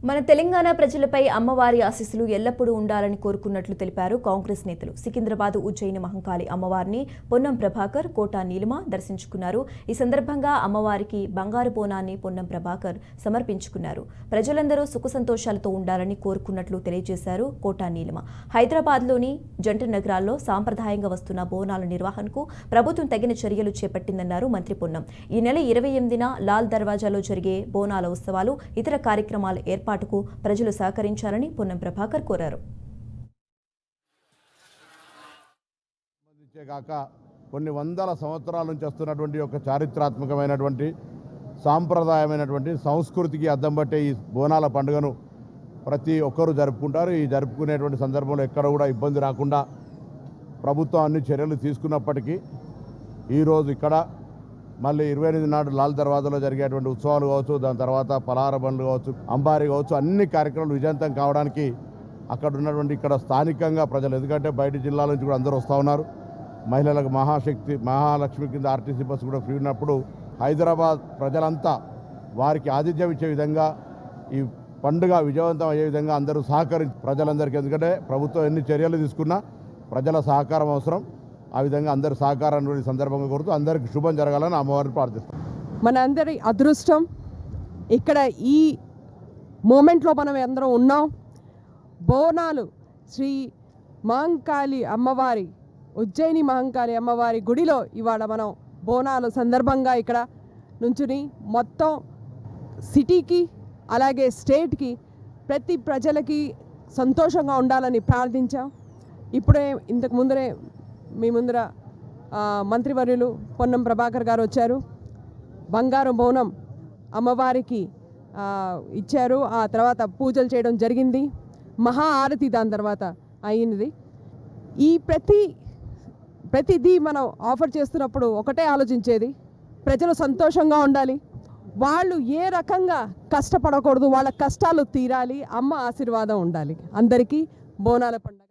మన తెలంగాణ ప్రజలపై అమ్మవారి ఆశీస్సులు ఎల్లప్పుడూ ఉండాలని కోరుకున్నట్లు తెలిపారు కాంగ్రెస్ నేతలు. సికింద్రాబాద్ ఉజ్జయిని మహంకాళి అమ్మవారిని పొన్నం ప్రభాకర్, కోటా నీలిమ దర్శించుకున్నారు. ఈ సందర్భంగా అమ్మవారికి బంగారు బోనాన్ని పొన్నం ప్రభాకర్ సమర్పించుకున్నారు. ప్రజలందరూ సుఖ సంతోషాలతో ఉండాలని కోరుకున్నట్లు తెలియజేశారు కోటా నీలిమ. హైదరాబాద్లోని జంట నగరాల్లో సాంప్రదాయంగా వస్తున్న బోనాల నిర్వహణకు ప్రభుత్వం తగిన చర్యలు చేపట్టిందన్నారు మంత్రి పొన్నం. ఈ నెల 28న లాల్ దర్వాజాలో జరిగే బోనాల ఉత్సవాలు, ఇతర కార్యక్రమాల ఏర్పాటుకు ప్రజలు సహకరించాలని పొన్నం ప్రభాకర్ కోరారు. కొన్ని వందల సంవత్సరాల నుంచి వస్తున్నటువంటి ఒక చారిత్రాత్మకమైనటువంటి సాంప్రదాయమైనటువంటి సంస్కృతికి అద్దం పట్టే ఈ బోనాల పండుగను ప్రతి ఒక్కరూ జరుపుకుంటారు. ఈ జరుపుకునేటువంటి సందర్భంలో ఎక్కడ కూడా ఇబ్బంది రాకుండా ప్రభుత్వం అన్ని చర్యలు తీసుకున్నప్పటికీ ఈరోజు ఇక్కడ మళ్ళీ 28 నాడు లాల్ దర్వాజాలో జరిగేటువంటి ఉత్సవాలు కావచ్చు, దాని తర్వాత పలహార బండ్లు కావచ్చు, అంబారీ కావచ్చు, అన్ని కార్యక్రమాలు విజయవంతం కావడానికి అక్కడ ఉన్నటువంటి ఇక్కడ స్థానికంగా ప్రజలు, ఎందుకంటే బయట జిల్లాల నుంచి కూడా అందరూ వస్తూ ఉన్నారు. మహిళలకు మహాశక్తి మహాలక్ష్మి కింద ఆర్టీసీ బస్సు కూడా ఫ్రీ ఉన్నప్పుడు హైదరాబాద్ ప్రజలంతా వారికి ఆతిథ్యం ఇచ్చే విధంగా ఈ పండుగ విజయవంతం అయ్యే విధంగా అందరూ సహకరించి ప్రజలందరికీ, ఎందుకంటే ప్రభుత్వం ఎన్ని చర్యలు తీసుకున్నా ప్రజల సహకారం అవసరం. ఆ విధంగా అందరి సహకారాన్ని సందర్భంగా కోరుతూ అందరికీ శుభం జరగాలని అమ్మవారిని ప్రార్థిస్తాం. మన అందరి అదృష్టం ఇక్కడ ఈ మూమెంట్లో మనం అందరం ఉన్నాం. బోనాలు శ్రీ మహంకాళి అమ్మవారి, ఉజ్జయిని మహంకాళి అమ్మవారి గుడిలో ఇవాళ మనం బోనాలు సందర్భంగా ఇక్కడ నుంచుని మొత్తం సిటీకి అలాగే స్టేట్కి ప్రతి ప్రజలకి సంతోషంగా ఉండాలని ప్రార్థించాం. ఇప్పుడే ఇంతకు ముందరే మీ ముందర మంత్రివర్యులు పొన్నం ప్రభాకర్ గారు వచ్చారు. బంగారు బోనం అమ్మవారికి ఇచ్చారు. ఆ తర్వాత పూజలు చేయడం జరిగింది. మహా ఆరతి దాని తర్వాత అయినది. ఈ ప్రతిదీ మనం ఆఫర్ చేస్తున్నప్పుడు ఒకటే ఆలోచించేది, ప్రజలు సంతోషంగా ఉండాలి, వాళ్ళు ఏ రకంగా కష్టపడకూడదు, వాళ్ళ కష్టాలు తీరాలి, అమ్మ ఆశీర్వాదం ఉండాలి. అందరికీ బోనాల పండుగ.